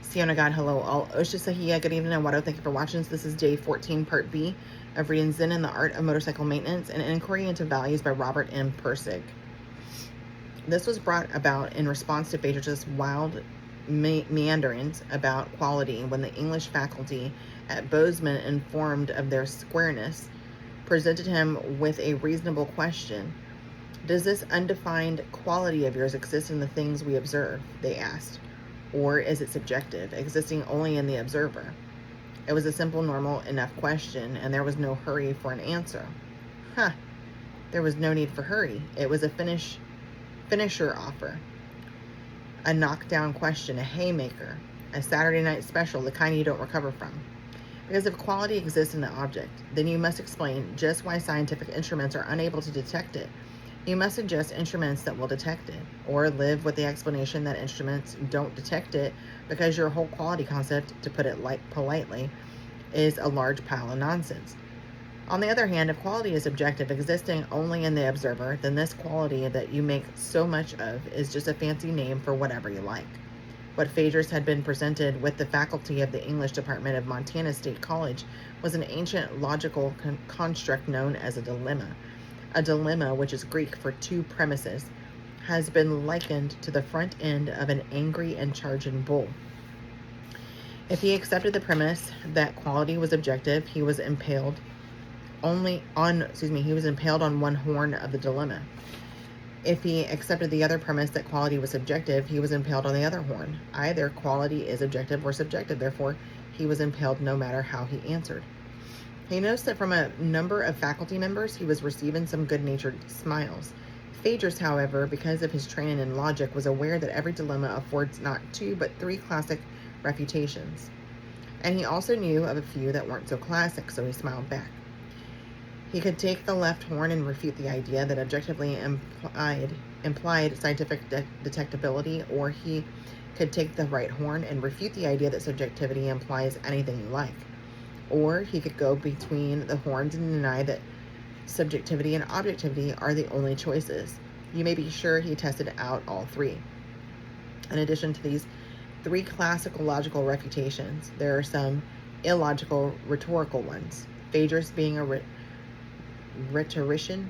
Siona God, hello all. Osha Sahia, good evening and Wado. Thank you for watching. This is day 14, part B of reading Zen and the Art of Motorcycle Maintenance, an Inquiry into Values by Robert M. Pirsig. This was brought about in response to Phaedrus's wild meanderings about quality when the English faculty at Bozeman, informed of their squareness, presented him with a reasonable question. Does this undefined quality of yours exist in the things we observe? They asked. Or is it subjective, existing only in the observer? It was a simple, normal enough question, and there was no hurry for an answer. There was no need for hurry. It was a finisher offer, a knockdown question, a haymaker, a Saturday night special, the kind you don't recover from. Because if quality exists in the object, then you must explain just why scientific instruments are unable to detect it. You must suggest instruments that will detect it, or live with the explanation that instruments don't detect it because your whole quality concept, to put it politely, is a large pile of nonsense. On the other hand, if quality is objective, existing only in the observer, then this quality that you make so much of is just a fancy name for whatever you like. What Phaedrus had been presented with the faculty of the English department of Montana State College was an ancient logical construct known as a dilemma. A dilemma, which is Greek for two premises, has been likened to the front end of an angry and charging bull. If he accepted the premise that quality was objective, he was impaled on one horn of the dilemma. If he accepted the other premise that quality was subjective, he was impaled on the other horn. Either quality is objective or subjective, therefore he was impaled no matter how he answered. He noticed that from a number of faculty members, he was receiving some good-natured smiles. Phaedrus, however, because of his training in logic, was aware that every dilemma affords not two but three classic refutations. And he also knew of a few that weren't so classic, so he smiled back. He could take the left horn and refute the idea that objectively implied scientific detectability, or he could take the right horn and refute the idea that subjectivity implies anything you like. Or he could go between the horns and deny that subjectivity and objectivity are the only choices. You may be sure he tested out all three. In addition to these three classical logical refutations, there are some illogical rhetorical ones. Phaedrus, being a rhetorician, Rhetorician,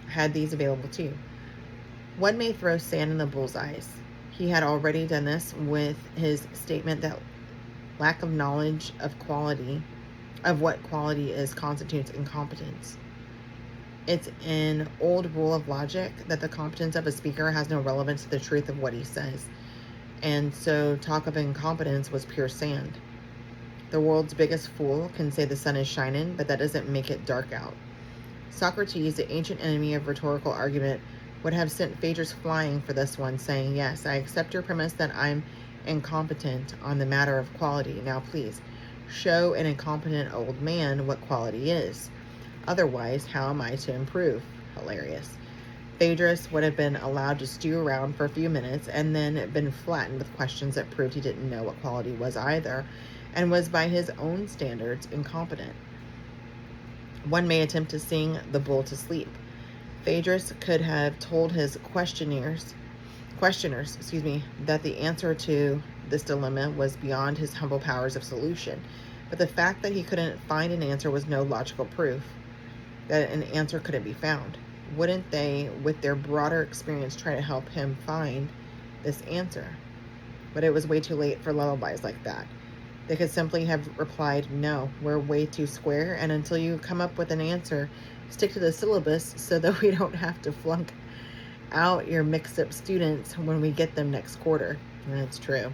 had these available too. One may throw sand in the bull's eyes. He had already done this with his statement that lack of knowledge of what quality is, constitutes incompetence. It's an old rule of logic that the competence of a speaker has no relevance to the truth of what he says. And so talk of incompetence was pure sand. The world's biggest fool can say the sun is shining, but that doesn't make it dark out. Socrates, the ancient enemy of rhetorical argument, would have sent Phaedrus flying for this one, saying, "Yes, I accept your premise that I'm incompetent on the matter of quality. Now please, show an incompetent old man what quality is. Otherwise, how am I to improve?" Hilarious. Phaedrus would have been allowed to stew around for a few minutes and then been flattened with questions that proved he didn't know what quality was either, and was by his own standards incompetent. One may attempt to sing the bull to sleep. Phaedrus could have told his questioners, that the answer to this dilemma was beyond his humble powers of solution. But the fact that he couldn't find an answer was no logical proof that an answer couldn't be found. Wouldn't they, with their broader experience, try to help him find this answer? But it was way too late for lullabies like that. They could simply have replied, "No, we're way too square, and until you come up with an answer, stick to the syllabus so that we don't have to flunk out your mixed-up students when we get them next quarter." And that's true.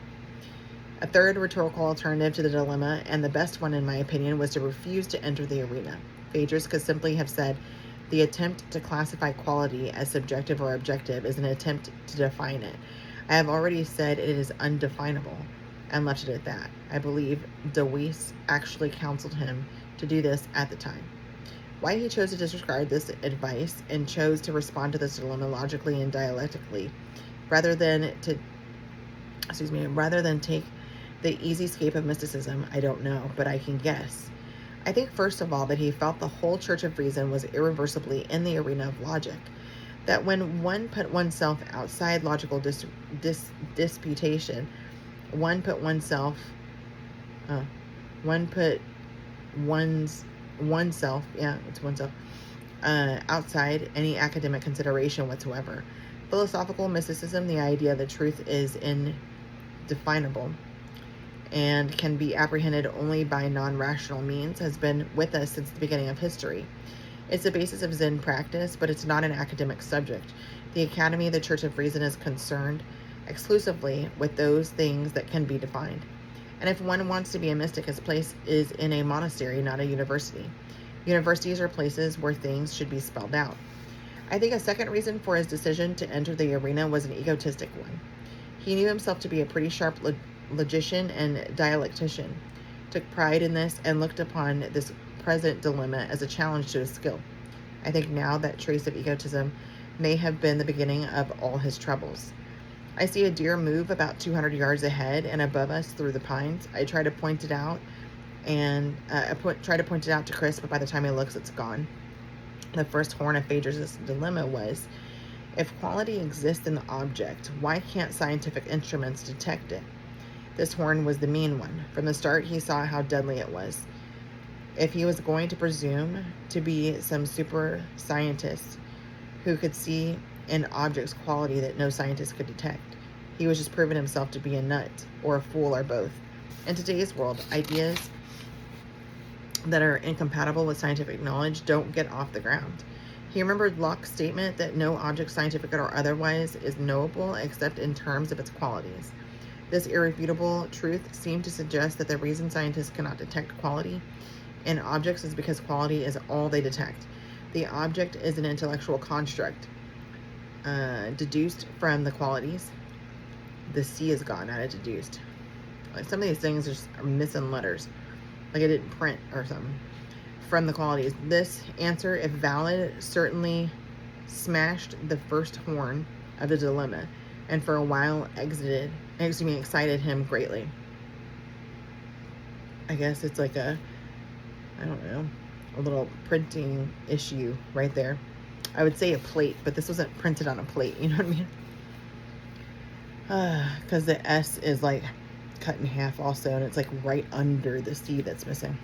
A third rhetorical alternative to the dilemma, and the best one in my opinion, was to refuse to enter the arena. Phaedrus could simply have said, "The attempt to classify quality as subjective or objective is an attempt to define it. I have already said it is undefinable," and left it at that. I believe DeWeese actually counseled him to do this at the time. Why he chose to disregard this advice and chose to respond to this dilemma logically and dialectically, rather than take the easy escape of mysticism, I don't know, but I can guess. I think first of all that he felt the whole Church of Reason was irreversibly in the arena of logic, that when one put oneself outside logical disputation, one put oneself, one put oneself, yeah, it's oneself, outside any academic consideration whatsoever. Philosophical mysticism, the idea that truth is indefinable and can be apprehended only by non-rational means, has been with us since the beginning of history. It's the basis of Zen practice, but it's not an academic subject. The Academy of the Church of Reason is concerned exclusively with those things that can be defined. And if one wants to be a mystic, his place is in a monastery, not a university. Universities are places where things should be spelled out. I think a second reason for his decision to enter the arena was an egotistic one. He knew himself to be a pretty sharp logician and dialectician, took pride in this, and looked upon this present dilemma as a challenge to his skill. I think now that trace of egotism may have been the beginning of all his troubles. I see a deer move about 200 yards ahead and above us through the pines. I try to point it out, and try to point it out to Chris, but by the time he looks, it's gone. The first horn of Phaedrus' dilemma was, if quality exists in the object, why can't scientific instruments detect it? This horn was the mean one. From the start, he saw how deadly it was. If he was going to presume to be some super scientist who could see in objects quality that no scientist could detect, he was just proving himself to be a nut or a fool or both. In today's world, ideas that are incompatible with scientific knowledge don't get off the ground. He remembered Locke's statement that no object, scientific or otherwise, is knowable except in terms of its qualities. This irrefutable truth seemed to suggest that the reason scientists cannot detect quality in objects is because quality is all they detect. The object is an intellectual construct deduced from the qualities. The C is gone, not a deduced. Like some of these things are missing letters, like it didn't print or something. From the qualities. This answer, if valid, certainly smashed the first horn of the dilemma, and for a while excited him greatly. I guess it's like a little printing issue right there. I would say a plate, but this wasn't printed on a plate, you know what I mean? Because the S is like cut in half also, and it's like right under the C that's missing.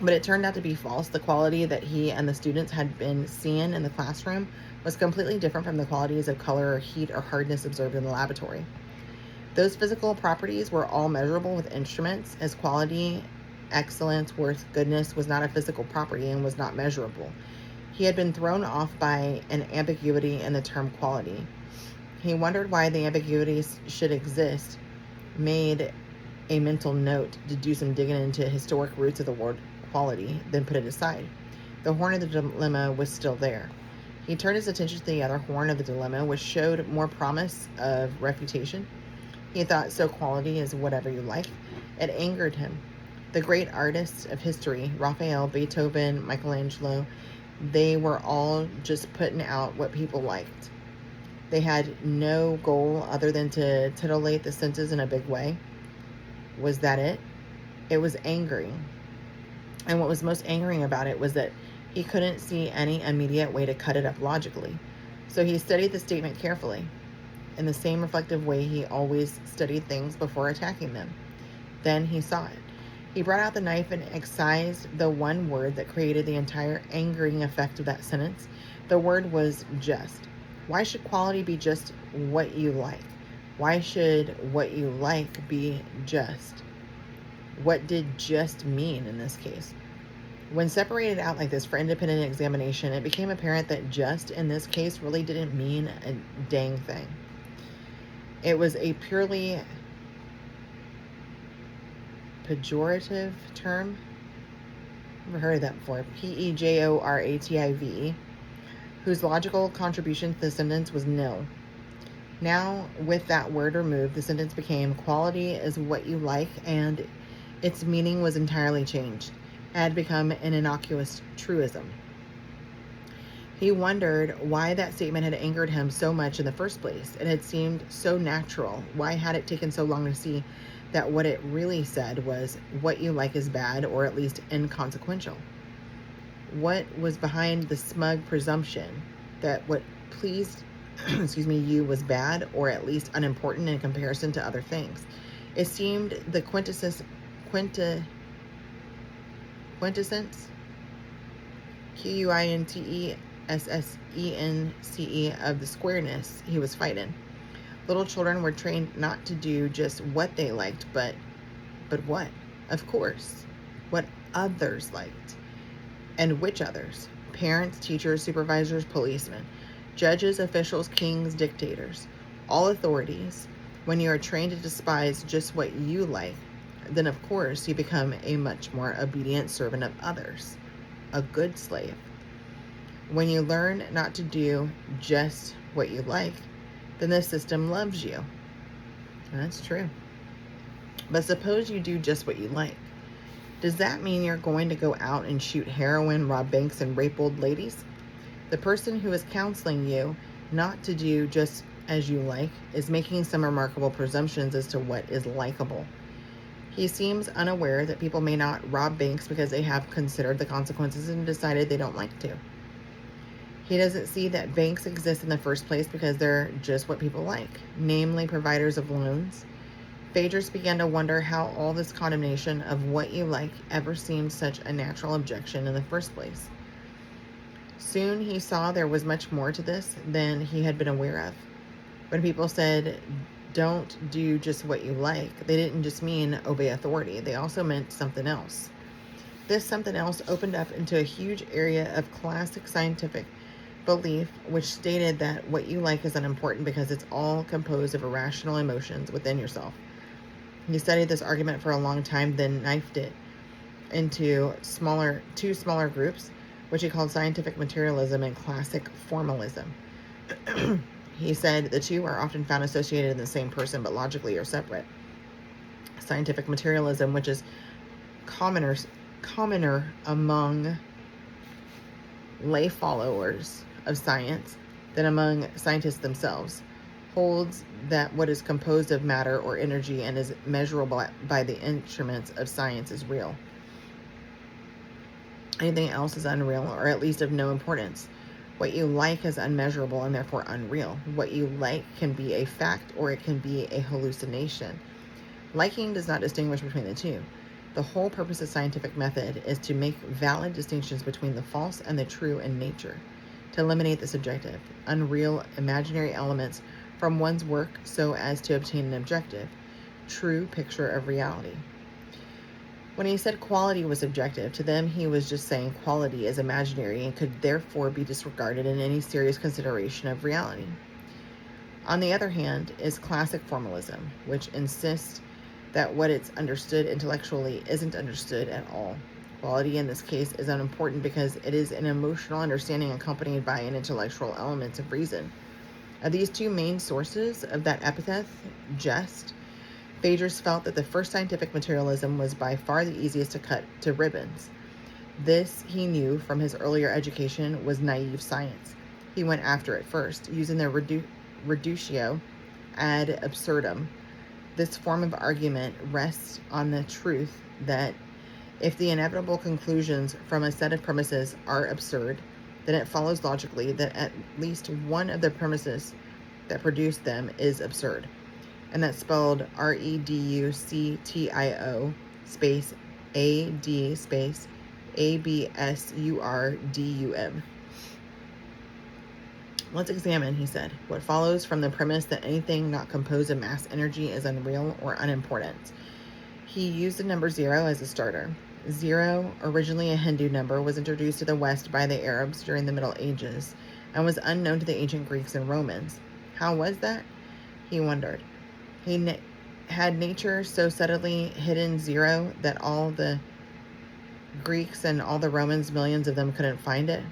But it turned out to be false. The quality that he and the students had been seeing in the classroom was completely different from the qualities of color or heat or hardness observed in the laboratory. Those physical properties were all measurable with instruments, as quality, excellence, worth, goodness was not a physical property and was not measurable. He had been thrown off by an ambiguity in the term quality. He wondered why the ambiguities should exist, made a mental note to do some digging into historic roots of the word quality, then put it aside. The horn of the dilemma was still there. He turned his attention to the other horn of the dilemma, which showed more promise of refutation. He thought, so quality is whatever you like. It angered him. The great artists of history, Raphael, Beethoven, Michelangelo, they were all just putting out what people liked. They had no goal other than to titillate the senses in a big way. Was that it? It was angering. And what was most angering about it was that he couldn't see any immediate way to cut it up logically. So he studied the statement carefully, in the same reflective way he always studied things before attacking them. Then he saw it. He brought out the knife and excised the one word that created the entire angering effect of that sentence. The word was just. Why should quality be just what you like? Why should what you like be just? What did just mean in this case? When separated out like this for independent examination, it became apparent that just in this case really didn't mean a dang thing. It was a purely pejorative term. Never heard of that before. Pejorative, whose logical contribution to the sentence was nil. Now, with that word removed, the sentence became quality is what you like, and its meaning was entirely changed. It had become an innocuous truism. He wondered why that statement had angered him so much in the first place. It had seemed so natural. Why had it taken so long to see that what it really said was what you like is bad, or at least inconsequential? What was behind the smug presumption that what pleased excuse me, you was bad or at least unimportant in comparison to other things. It seemed the quintessence QUINTESSENCE of the squareness he was fighting. Little children were trained not to do just what they liked, but what? Of course, what others liked. And which others? Parents, teachers, supervisors, policemen, judges, officials, kings, dictators, all authorities. When you are trained to despise just what you like, then of course you become a much more obedient servant of others, a good slave. When you learn not to do just what you like, then the system loves you. That's true. But suppose you do just what you like. Does that mean you're going to go out and shoot heroin, rob banks, and rape old ladies? The person who is counseling you not to do just as you like is making some remarkable presumptions as to what is likable. He seems unaware that people may not rob banks because they have considered the consequences and decided they don't like to. He doesn't see that banks exist in the first place because they're just what people like, namely providers of loans. Phaedrus began to wonder how all this condemnation of what you like ever seemed such a natural objection in the first place. Soon he saw there was much more to this than he had been aware of. When people said, don't do just what you like, they didn't just mean obey authority. They also meant something else. This something else opened up into a huge area of classic scientific belief, which stated that what you like is unimportant because it's all composed of irrational emotions within yourself. He studied this argument for a long time, then knifed it into two smaller groups, which he called scientific materialism and classic formalism. He said the two are often found associated in the same person, but logically are separate. Scientific materialism, which is commoner among lay followers of science than among scientists themselves, holds that what is composed of matter or energy and is measurable by the instruments of science is real. Anything else is unreal, or at least of no importance. What you like is unmeasurable and therefore unreal. What you like can be a fact or it can be a hallucination. Liking does not distinguish between the two. The whole purpose of scientific method is to make valid distinctions between the false and the true in nature, to eliminate the subjective, unreal, imaginary elements from one's work so as to obtain an objective, true picture of reality. When he said quality was subjective, to them he was just saying quality is imaginary and could therefore be disregarded in any serious consideration of reality. On the other hand is classic formalism, which insists that what it's understood intellectually isn't understood at all. Quality in this case is unimportant because it is an emotional understanding accompanied by an intellectual element of reason. Of these two main sources of that epithet, jest, Phaedrus felt that the first scientific materialism was by far the easiest to cut to ribbons. This, he knew from his earlier education, was naive science. He went after it first, using the reductio ad absurdum. This form of argument rests on the truth that if the inevitable conclusions from a set of premises are absurd, then it follows logically that at least one of the premises that produce them is absurd. And that's spelled REDUCTIO space AD space ABSURDUM. Let's examine, he said, what follows from the premise that anything not composed of mass energy is unreal or unimportant. He used the number 0 as a starter. 0, originally a Hindu number, was introduced to the West by the Arabs during the Middle Ages and was unknown to the ancient Greeks and Romans. How was that? He wondered. Had nature so subtly hidden 0 that all the Greeks and all the Romans, millions of them, couldn't find it?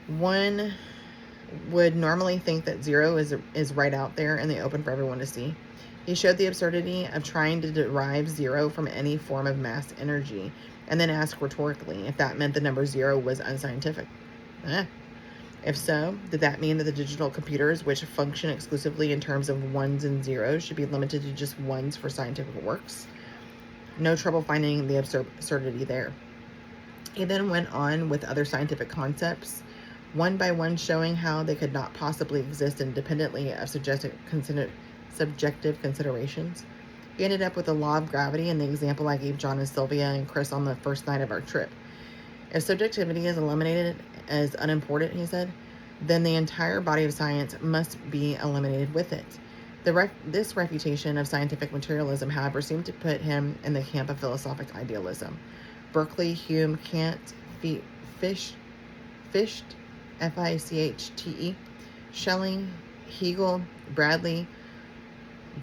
One would normally think that 0 is right out there in the open for everyone to see. He showed the absurdity of trying to derive 0 from any form of mass energy, and then asked rhetorically if that meant the number 0 was unscientific. If so, did that mean that the digital computers, which function exclusively in terms of ones and zeros, should be limited to just ones for scientific works? No trouble finding the absurdity there. He then went on with other scientific concepts, one by one showing how they could not possibly exist independently of subjective considerations. He ended up with the law of gravity and the example I gave John and Sylvia and Chris on the first night of our trip. If subjectivity is eliminated as unimportant, he said, then the entire body of science must be eliminated with it. This refutation of scientific materialism, however, seemed to put him in the camp of philosophic idealism. Berkeley, Hume, Kant, Fichte, Fichte, Schelling, Hegel, Bradley,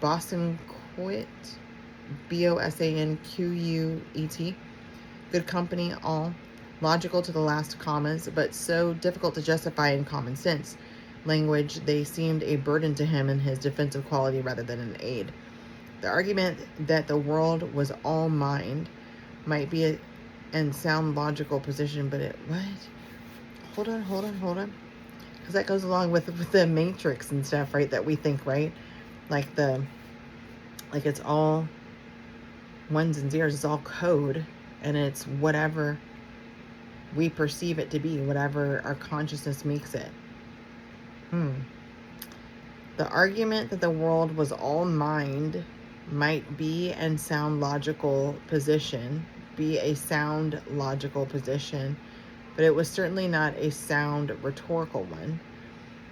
Bosanquet, Bosanquet, good company, all logical to the last commas, but so difficult to justify in common sense language they seemed a burden to him in his defensive quality rather than an aid. The argument that the world was all mind might be and sound logical position, but what? Hold on. Because that goes along with the matrix and stuff, right? That we think, right? Like it's all ones and zeros. It's all code, and it's whatever we perceive it to be, whatever our consciousness makes it. The argument that the world was all mind might be and sound logical position. Be a sound logical position, but it was certainly not a sound rhetorical one.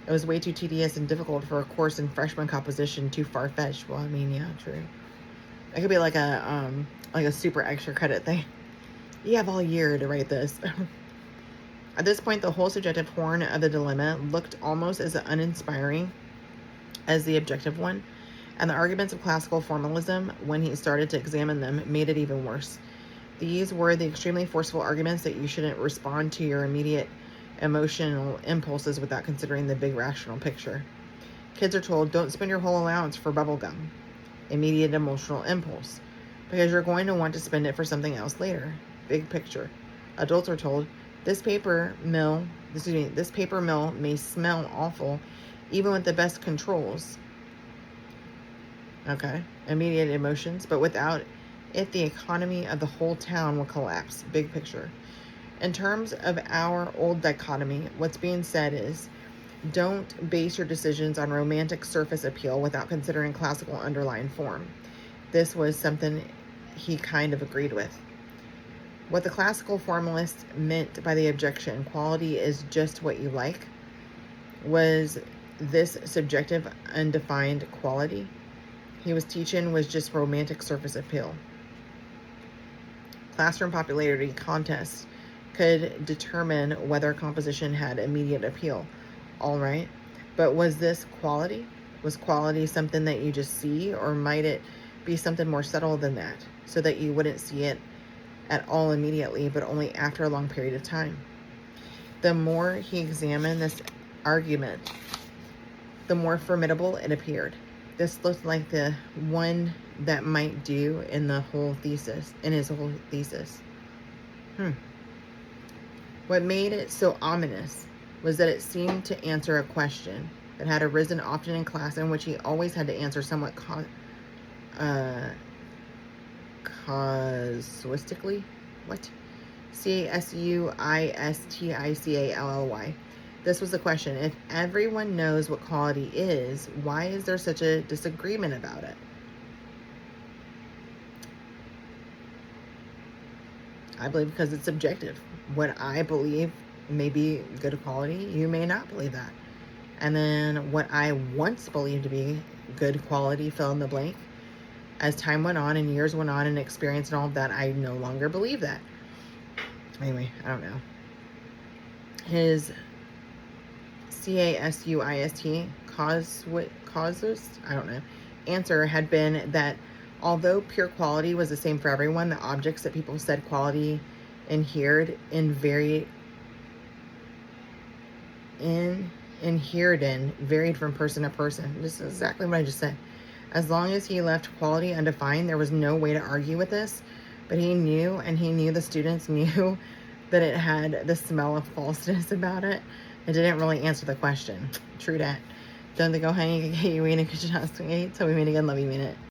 It was way too tedious and difficult for a course in freshman composition, too far-fetched. Well, I mean, yeah, true. It could be like a super extra credit thing. You have all year to write this. At this point, the whole subjective horn of the dilemma looked almost as uninspiring as the objective one, and the arguments of classical formalism, when he started to examine them, made it even worse. These were the extremely forceful arguments that you shouldn't respond to your immediate emotional impulses without considering the big rational picture. Kids are told, don't spend your whole allowance for bubblegum. Immediate emotional impulse. Because you're going to want to spend it for something else later. Big picture. Adults are told, this paper mill may smell awful, even with the best controls. Okay. Immediate emotions, but without it, the economy of the whole town will collapse. Big picture. In terms of our old dichotomy, what's being said is, don't base your decisions on romantic surface appeal without considering classical underlying form. This was something he kind of agreed with. What the classical formalist meant by the objection, quality is just what you like, was this subjective, undefined quality he was teaching was just romantic surface appeal. Classroom popularity contests could determine whether composition had immediate appeal. All right. But was this quality? Was quality something that you just see, or might it be something more subtle than that, so that you wouldn't see it at all immediately, but only after a long period of time? The more he examined this argument, the more formidable it appeared. This looked like the one that might do in his whole thesis. What made it so ominous was that it seemed to answer a question that had arisen often in class, in which he always had to answer somewhat casuistically. What? Casuistically. This was the question. If everyone knows what quality is, why is there such a disagreement about it? I believe because it's subjective. What I believe may be good quality, you may not believe that. And then what I once believed to be good quality, fill in the blank, as time went on and years went on and experience and all of that, I no longer believe that. Anyway, I don't know. His casuist, I don't know, answer had been that although pure quality was the same for everyone, the objects that people said quality inhered in varied from person to person. This is exactly what I just said. As long as he left quality undefined, there was no way to argue with this. But he knew, and he knew the students knew, that it had the smell of falseness about it. It didn't really answer the question. True that. Don't they go hang you, get you, and good job, sweet. So we meet again. Love you, mean it.